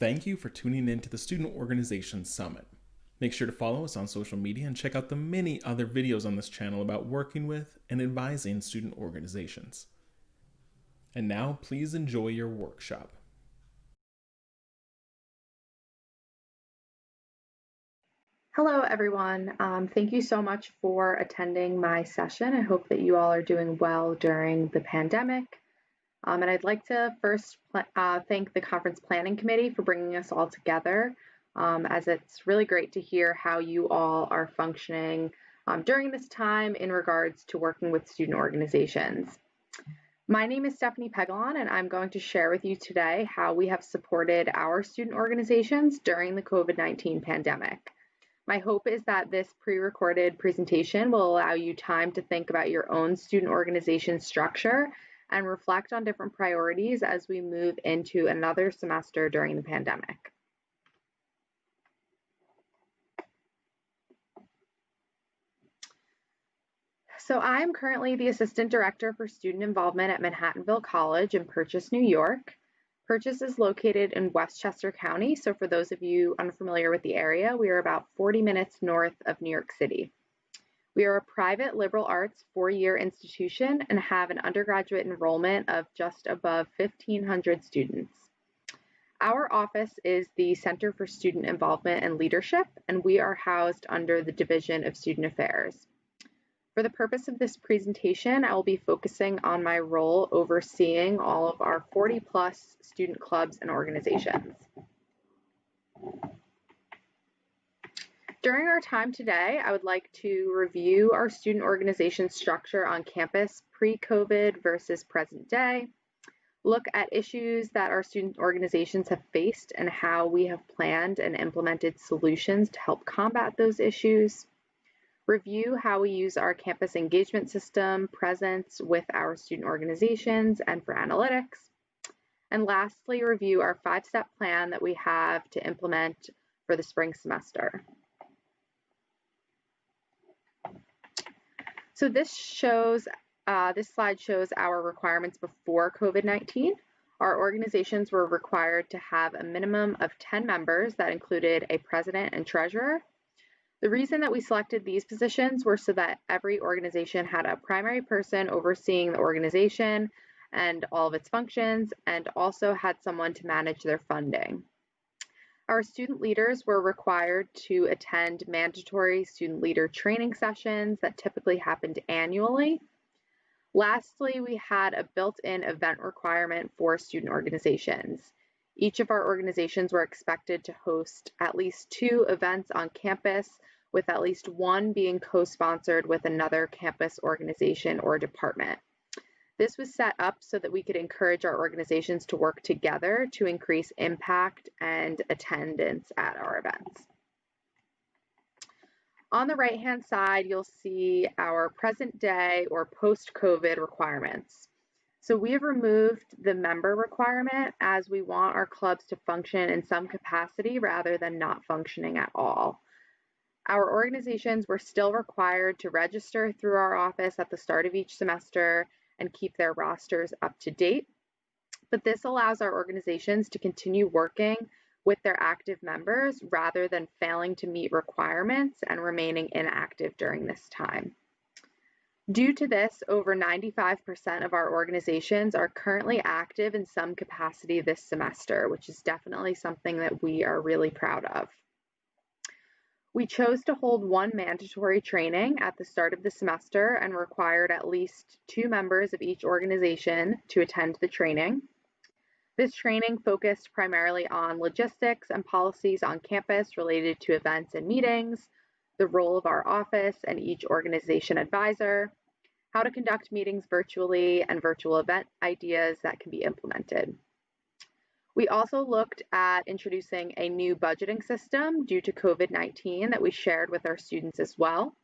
Thank you for tuning in to the Student Organization Summit. Make sure to follow us on social media and check out the many other videos on this channel about working with and advising student organizations. And now, please enjoy your workshop. Hello, everyone. Thank you so much for attending my session. I hope that you all are doing well during the pandemic. And I'd like to first thank the Conference Planning Committee for bringing us all together, as it's really great to hear how you all are functioning during this time in regards to working with student organizations. My name is Stephanie Pegalon, and I'm going to share with you today how we have supported our student organizations during the COVID-19 pandemic. My hope is that this pre-recorded presentation will allow you time to think about your own student organization structure and reflect on different priorities as we move into another semester during the pandemic. So I am currently the Assistant Director for Student Involvement at Manhattanville College in Purchase, New York. Purchase is located in Westchester County, so for those of you unfamiliar with the area, we are about 40 minutes north of New York City. We are a private liberal arts four-year institution and have an undergraduate enrollment of just above 1,500 students. Our office is the Center for Student Involvement and Leadership, and we are housed under the Division of Student Affairs. For the purpose of this presentation, I will be focusing on my role overseeing all of our 40+ student clubs and organizations. During our time today, I would like to review our student organization structure on campus pre-COVID versus present day, look at issues that our student organizations have faced and how we have planned and implemented solutions to help combat those issues, review how we use our campus engagement system, presence with our student organizations and for analytics, and lastly, review our 5-step plan that we have to implement for the spring semester. So this slide shows our requirements before COVID-19. Our organizations were required to have a minimum of 10 members that included a president and treasurer. The reason that we selected these positions were so that every organization had a primary person overseeing the organization and all of its functions, and also had someone to manage their funding. Our student leaders were required to attend mandatory student leader training sessions that typically happened annually. Lastly, we had a built-in event requirement for student organizations. Each of our organizations were expected to host at least 2 events on campus, with at least one being co-sponsored with another campus organization or department. This was set up so that we could encourage our organizations to work together to increase impact and attendance at our events. On the right-hand side, you'll see our present day or post-COVID requirements. So we have removed the member requirement as we want our clubs to function in some capacity rather than not functioning at all. Our organizations were still required to register through our office at the start of each semester and keep their rosters up to date. But this allows our organizations to continue working with their active members rather than failing to meet requirements and remaining inactive during this time. Due to this, over 95% of our organizations are currently active in some capacity this semester, which is definitely something that we are really proud of. We chose to hold one mandatory training at the start of the semester and required at least 2 members of each organization to attend the training. This training focused primarily on logistics and policies on campus related to events and meetings, the role of our office and each organization advisor, how to conduct meetings virtually, and virtual event ideas that can be implemented. We also looked at introducing a new budgeting system due to COVID-19 that we shared with our students as well.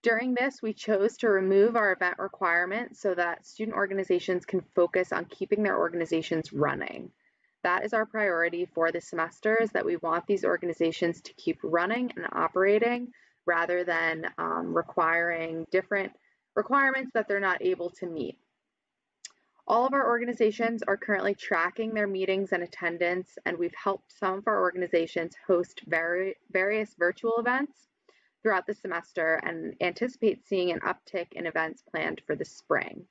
During this, we chose to remove our event requirement so that student organizations can focus on keeping their organizations running. That is our priority for this semester, is that we want these organizations to keep running and operating rather than requiring different requirements that they're not able to meet. All of our organizations are currently tracking their meetings and attendance, and we've helped some of our organizations host various virtual events throughout the semester and anticipate seeing an uptick in events planned for the spring.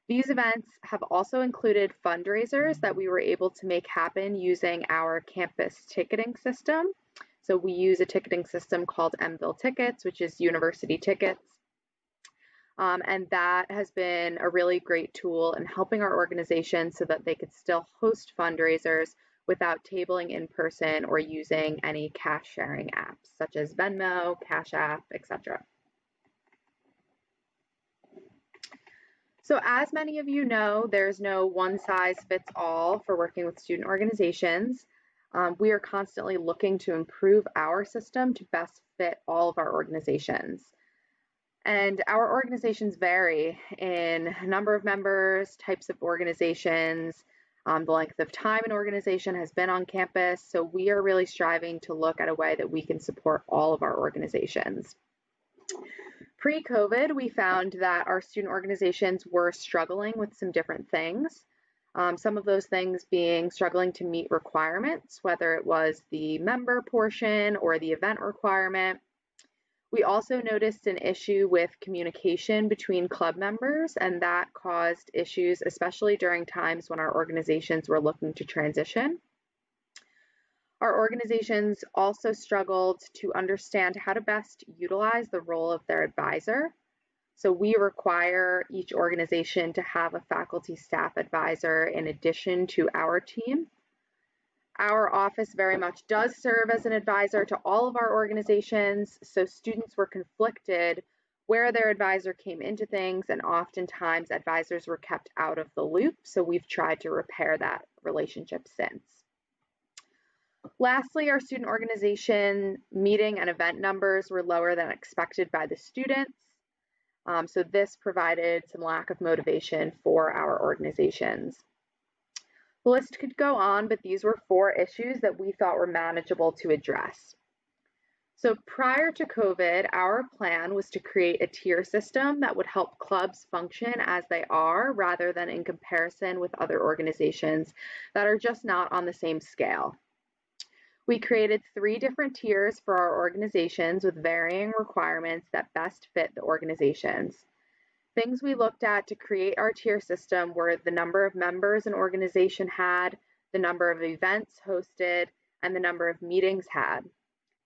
These events have also included fundraisers that we were able to make happen using our campus ticketing system. So we use a ticketing system called Manhattanville Tickets, which is university tickets. And that has been a really great tool in helping our organization so that they could still host fundraisers without tabling in person or using any cash sharing apps such as Venmo, Cash App, etc. So as many of you know, there's no one size fits all for working with student organizations. We are constantly looking to improve our system to best fit all of our organizations. And our organizations vary in number of members, types of organizations, the length of time an organization has been on campus. So we are really striving to look at a way that we can support all of our organizations. Pre-COVID, we found that our student organizations were struggling with some different things. Some of those things being struggling to meet requirements, whether it was the member portion or the event requirement. We also noticed an issue with communication between club members, and that caused issues, especially during times when our organizations were looking to transition. Our organizations also struggled to understand how to best utilize the role of their advisor. So we require each organization to have a faculty staff advisor in addition to our team. Our office very much does serve as an advisor to all of our organizations, so students were conflicted where their advisor came into things, and oftentimes advisors were kept out of the loop, so we've tried to repair that relationship since. Lastly, our student organization meeting and event numbers were lower than expected by the students, so this provided some lack of motivation for our organizations. The list could go on, but these were 4 issues that we thought were manageable to address. So prior to COVID, our plan was to create a tier system that would help clubs function as they are rather than in comparison with other organizations that are just not on the same scale. We created 3 different tiers for our organizations with varying requirements that best fit the organizations. Things we looked at to create our tier system were the number of members an organization had, the number of events hosted, and the number of meetings had,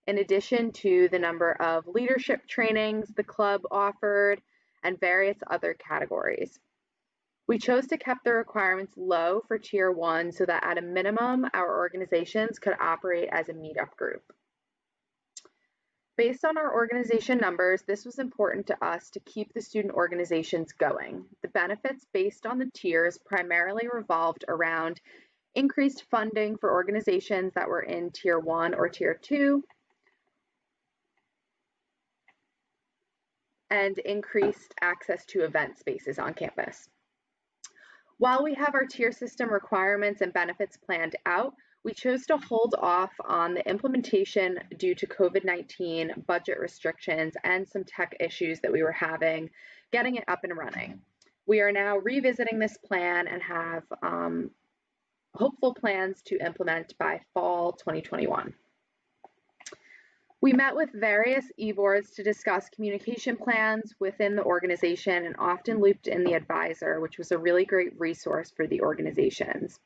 in addition to the number of leadership trainings the club offered and various other categories. We chose to keep the requirements low for Tier 1 so that at a minimum, our organizations could operate as a meetup group. Based on our organization numbers, this was important to us to keep the student organizations going. The benefits based on the tiers primarily revolved around increased funding for organizations that were in Tier 1 or Tier 2, and increased access to event spaces on campus. While we have our tier system requirements and benefits planned out, we chose to hold off on the implementation due to COVID-19 budget restrictions and some tech issues that we were having, getting it up and running. We are now revisiting this plan and have hopeful plans to implement by fall 2021. We met with various e-boards to discuss communication plans within the organization and often looped in the advisor, which was a really great resource for the organizations.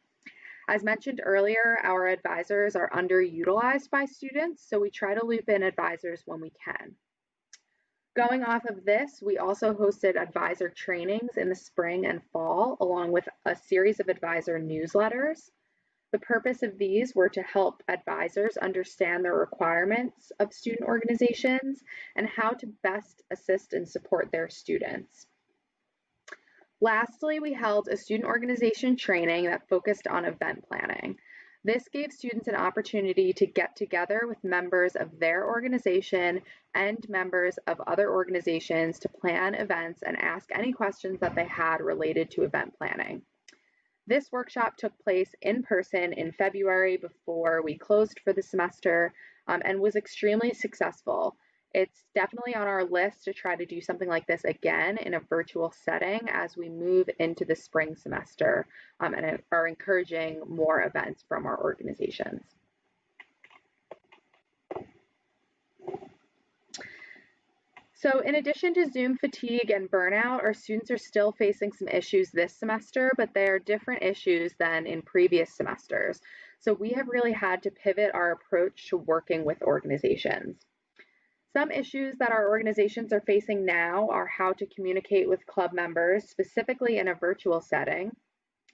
As mentioned earlier, our advisors are underutilized by students, so we try to loop in advisors when we can. Going off of this, we also hosted advisor trainings in the spring and fall, along with a series of advisor newsletters. The purpose of these were to help advisors understand the requirements of student organizations and how to best assist and support their students. Lastly, we held a student organization training that focused on event planning. This gave students an opportunity to get together with members of their organization and members of other organizations to plan events and ask any questions that they had related to event planning. This workshop took place in person in February before we closed for the semester and was extremely successful. It's definitely on our list to try to do something like this again in a virtual setting as we move into the spring semester, and are encouraging more events from our organizations. So in addition to Zoom fatigue and burnout, our students are still facing some issues this semester, but they are different issues than in previous semesters. So we have really had to pivot our approach to working with organizations. Some issues that our organizations are facing now are how to communicate with club members, specifically in a virtual setting,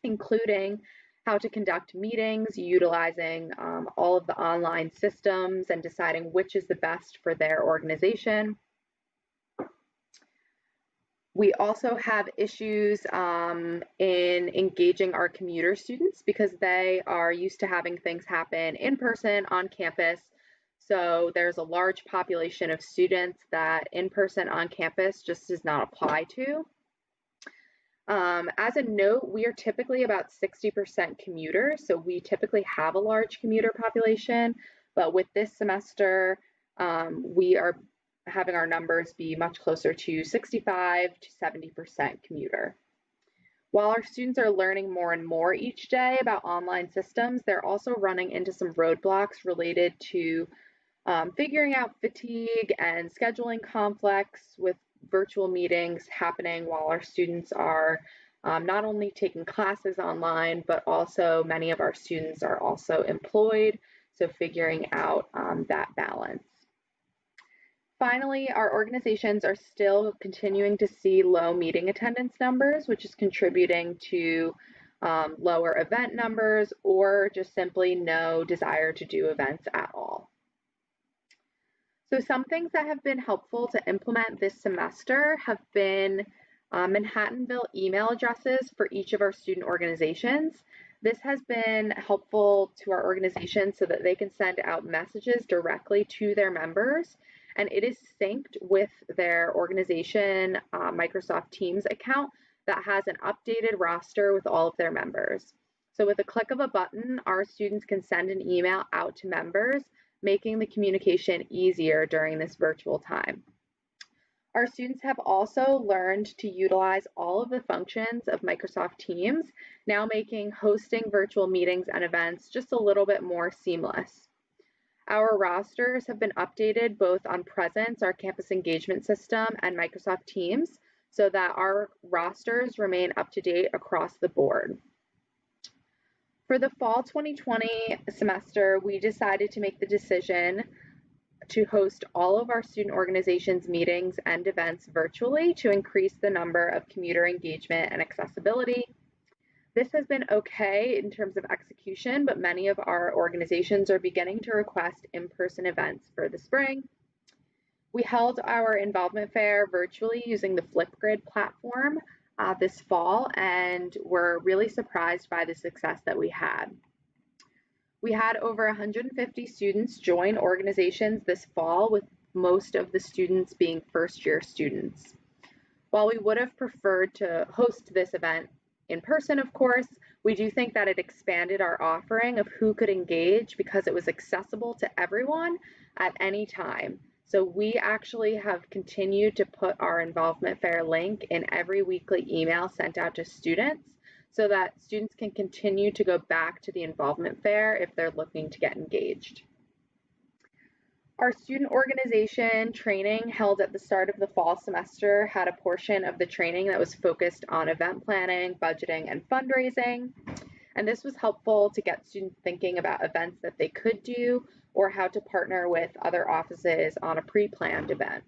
including how to conduct meetings, utilizing all of the online systems and deciding which is the best for their organization. We also have issues in engaging our commuter students because they are used to having things happen in person on campus. So there's a large population of students that in person on campus just does not apply to. As a note, we are typically about 60% commuters, so we typically have a large commuter population, but with this semester, we are having our numbers be much closer to 65 to 70% commuter. While our students are learning more and more each day about online systems, they're also running into some roadblocks related to figuring out fatigue and scheduling conflicts with virtual meetings happening while our students are not only taking classes online, but also many of our students are also employed, so figuring out that balance. Finally, our organizations are still continuing to see low meeting attendance numbers, which is contributing to lower event numbers or just simply no desire to do events at all. So some things that have been helpful to implement this semester have been Manhattanville email addresses for each of our student organizations. This has been helpful to our organizations so that they can send out messages directly to their members, and it is synced with their organization Microsoft Teams account that has an updated roster with all of their members. So with a click of a button, our students can send an email out to members, making the communication easier during this virtual time. Our students have also learned to utilize all of the functions of Microsoft Teams, now making hosting virtual meetings and events just a little bit more seamless. Our rosters have been updated both on Presence, our campus engagement system, and Microsoft Teams, so that our rosters remain up to date across the board. For the fall 2020 semester, we decided to make the decision to host all of our student organizations meetings and events virtually to increase the number of commuter engagement and accessibility. This has been okay in terms of execution, but many of our organizations are beginning to request in-person events for the spring. We held our involvement fair virtually using the Flipgrid platform this fall, and we're really surprised by the success that we had. We had over 150 students join organizations this fall, with most of the students being first-year students. While we would have preferred to host this event in person, of course, we do think that it expanded our offering of who could engage because it was accessible to everyone at any time. So we actually have continued to put our involvement fair link in every weekly email sent out to students so that students can continue to go back to the involvement fair if they're looking to get engaged. Our student organization training held at the start of the fall semester had a portion of the training that was focused on event planning, budgeting, and fundraising. And this was helpful to get students thinking about events that they could do or how to partner with other offices on a pre-planned event.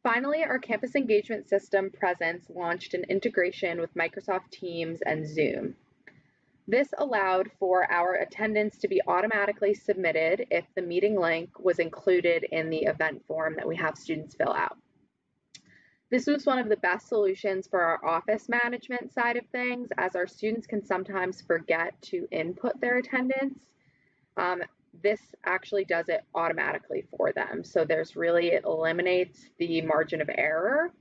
Finally, our campus engagement system, Presence, launched an integration with Microsoft Teams and Zoom. This allowed for our attendance to be automatically submitted if the meeting link was included in the event form that we have students fill out. This was one of the best solutions for our office management side of things, as our students can sometimes forget to input their attendance. This actually does it automatically for them. So it eliminates the margin of error.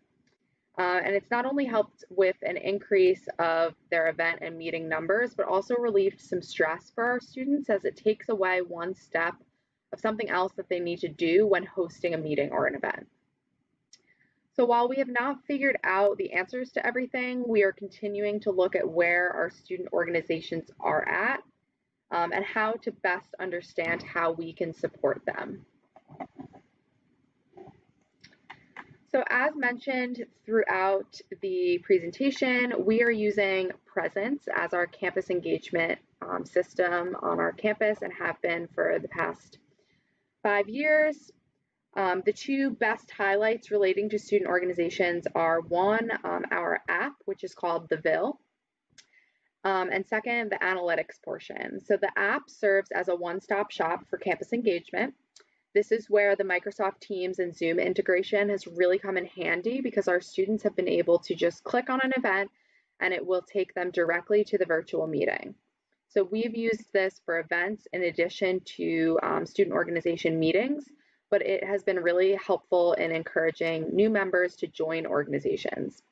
And it's not only helped with an increase of their event and meeting numbers, but also relieved some stress for our students as it takes away one step of something else that they need to do when hosting a meeting or an event. So while we have not figured out the answers to everything, we are continuing to look at where our student organizations are at and how to best understand how we can support them. So as mentioned throughout the presentation, we are using Presence as our campus engagement system on our campus and have been for the past 5 years. The two best highlights relating to student organizations are one, our app, which is called the Ville, and second, the analytics portion. So the app serves as a one-stop shop for campus engagement. This is where the Microsoft Teams and Zoom integration has really come in handy because our students have been able to just click on an event and it will take them directly to the virtual meeting. So we've used this for events in addition to student organization meetings, but it has been really helpful in encouraging new members to join organizations.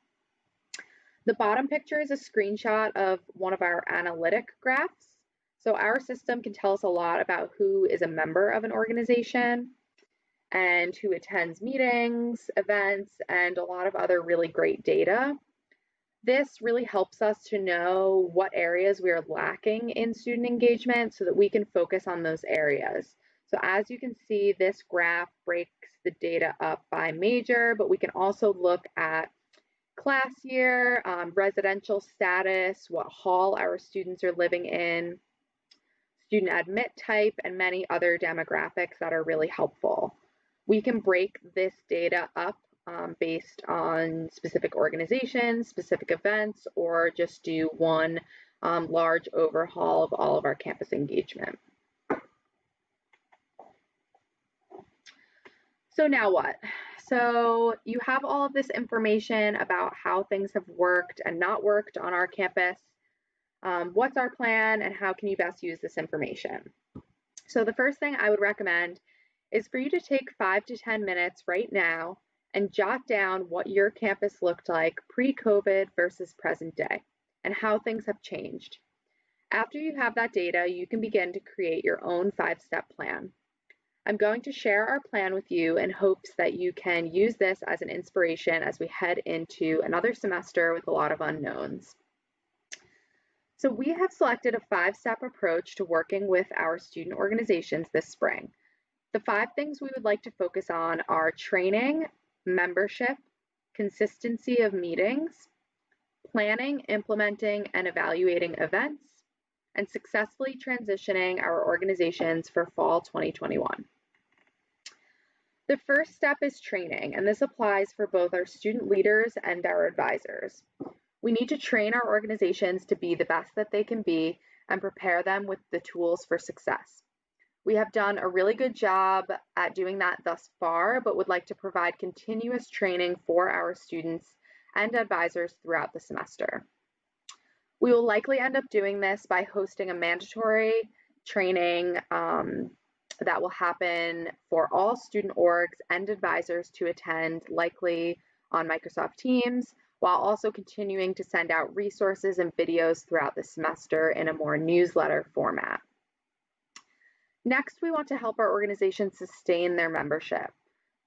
The bottom picture is a screenshot of one of our analytic graphs. So our system can tell us a lot about who is a member of an organization and who attends meetings, events, and a lot of other really great data. This really helps us to know what areas we are lacking in student engagement so that we can focus on those areas. So as you can see, this graph breaks the data up by major, but we can also look at class year, residential status, what hall our students are living in, student admit type, and many other demographics that are really helpful. We can break this data up based on specific organizations, specific events, or just do one large overhaul of all of our campus engagement. So now what? So you have all of this information about how things have worked and not worked on our campus. What's our plan and how can you best use this information? So the first thing I would recommend is for you to take 5 to 10 minutes right now and jot down what your campus looked like pre-COVID versus present day and how things have changed. After you have that data, you can begin to create your own 5-step plan. I'm going to share our plan with you in hopes that you can use this as an inspiration as we head into another semester with a lot of unknowns. So we have selected a 5-step approach to working with our student organizations this spring. The 5 things we would like to focus on are training, membership, consistency of meetings, planning, implementing, and evaluating events, and successfully transitioning our organizations for fall 2021. The first step is training, and this applies for both our student leaders and our advisors. We need to train our organizations to be the best that they can be and prepare them with the tools for success. We have done a really good job at doing that thus far, but would like to provide continuous training for our students and advisors throughout the semester. We will likely end up doing this by hosting a mandatory training that will happen for all student orgs and advisors to attend, likely on Microsoft Teams, while also continuing to send out resources and videos throughout the semester in a more newsletter format. Next, we want to help our organizations sustain their membership.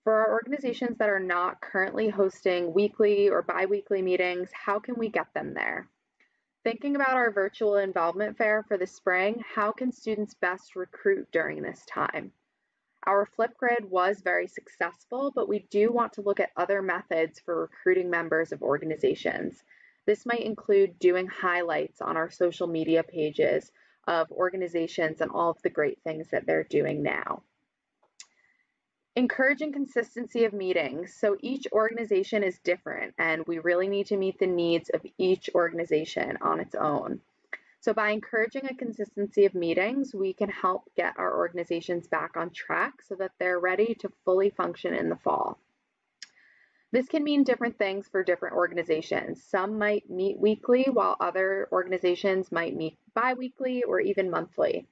For our organizations that are not currently hosting weekly or bi-weekly meetings, how can we get them there? Thinking about our virtual involvement fair for the spring, how can students best recruit during this time? Our Flipgrid was very successful, but we do want to look at other methods for recruiting members of organizations. This might include doing highlights on our social media pages of organizations and all of the great things that they're doing now. Encouraging consistency of meetings. So each organization is different and we really need to meet the needs of each organization on its own. So by encouraging a consistency of meetings, we can help get our organizations back on track so that they're ready to fully function in the fall. This can mean different things for different organizations. Some might meet weekly, while other organizations might meet bi-weekly or even monthly.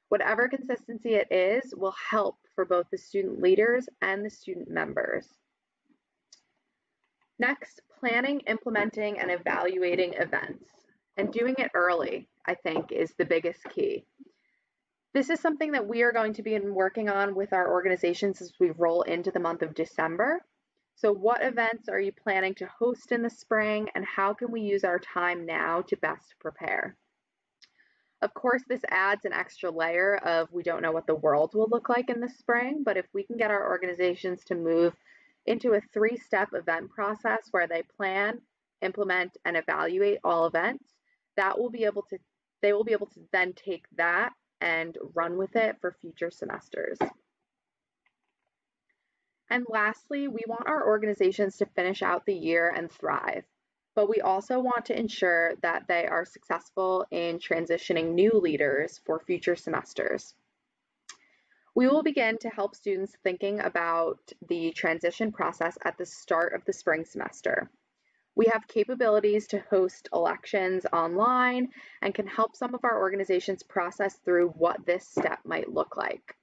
Whatever consistency it is will help for both the student leaders and the student members. Next, planning, implementing, and evaluating events. And doing it early, I think, is the biggest key. This is something that we are going to be working on with our organizations as we roll into the month of December. So what events are you planning to host in the spring, and how can we use our time now to best prepare? Of course, this adds an extra layer of we don't know what the world will look like in the spring, but if we can get our organizations to move into a 3-step event process where they plan, implement, and evaluate all events, that will be able to they will be able to then take that and run with it for future semesters. And lastly, we want our organizations to finish out the year and thrive, but we also want to ensure that they are successful in transitioning new leaders for future semesters. We will begin to help students thinking about the transition process at the start of the spring semester. We have capabilities to host elections online and can help some of our organizations process through what this step might look like.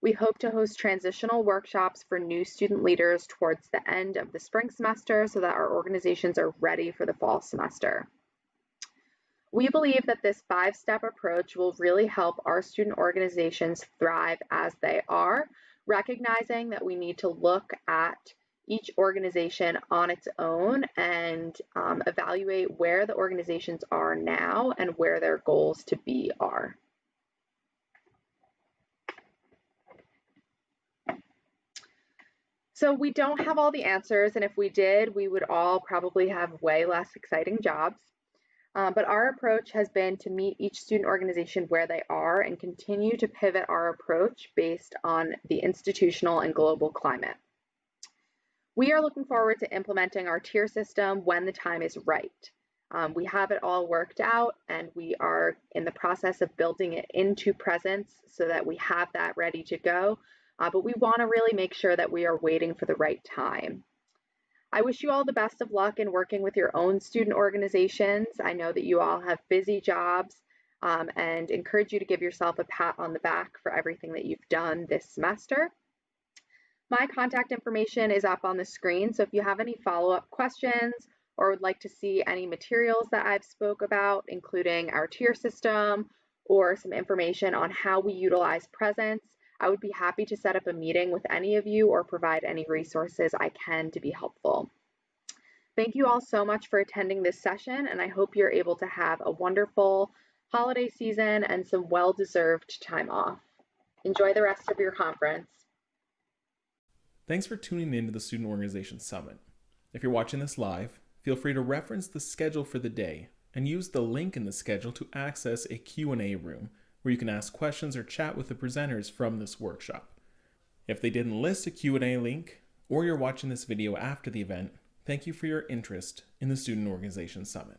We hope to host transitional workshops for new student leaders towards the end of the spring semester so that our organizations are ready for the fall semester. We believe that this 5-step approach will really help our student organizations thrive as they are, recognizing that we need to look at each organization on its own and evaluate where the organizations are now and where their goals to be are. So we don't have all the answers, and if we did, we would all probably have way less exciting jobs. But our approach has been to meet each student organization where they are and continue to pivot our approach based on the institutional and global climate. We are looking forward to implementing our tier system when the time is right. We have it all worked out, and we are in the process of building it into Presence so that we have that ready to go. But we want to really make sure that we are waiting for the right time. I wish you all the best of luck in working with your own student organizations. I know that you all have busy jobs, and encourage you to give yourself a pat on the back for everything that you've done this semester. My contact information is up on the screen, so if you have any follow-up questions or would like to see any materials that I've spoke about, including our tier system or some information on how we utilize Presence, I would be happy to set up a meeting with any of you or provide any resources I can to be helpful. Thank you all so much for attending this session, and I hope you're able to have a wonderful holiday season and some well-deserved time off. Enjoy the rest of your conference. Thanks for tuning in to the Student Organization Summit. If you're watching this live, feel free to reference the schedule for the day and use the link in the schedule to access a Q&A room where you can ask questions or chat with the presenters from this workshop. If they didn't list a Q&A link, or you're watching this video after the event, thank you for your interest in the Student Organization Summit.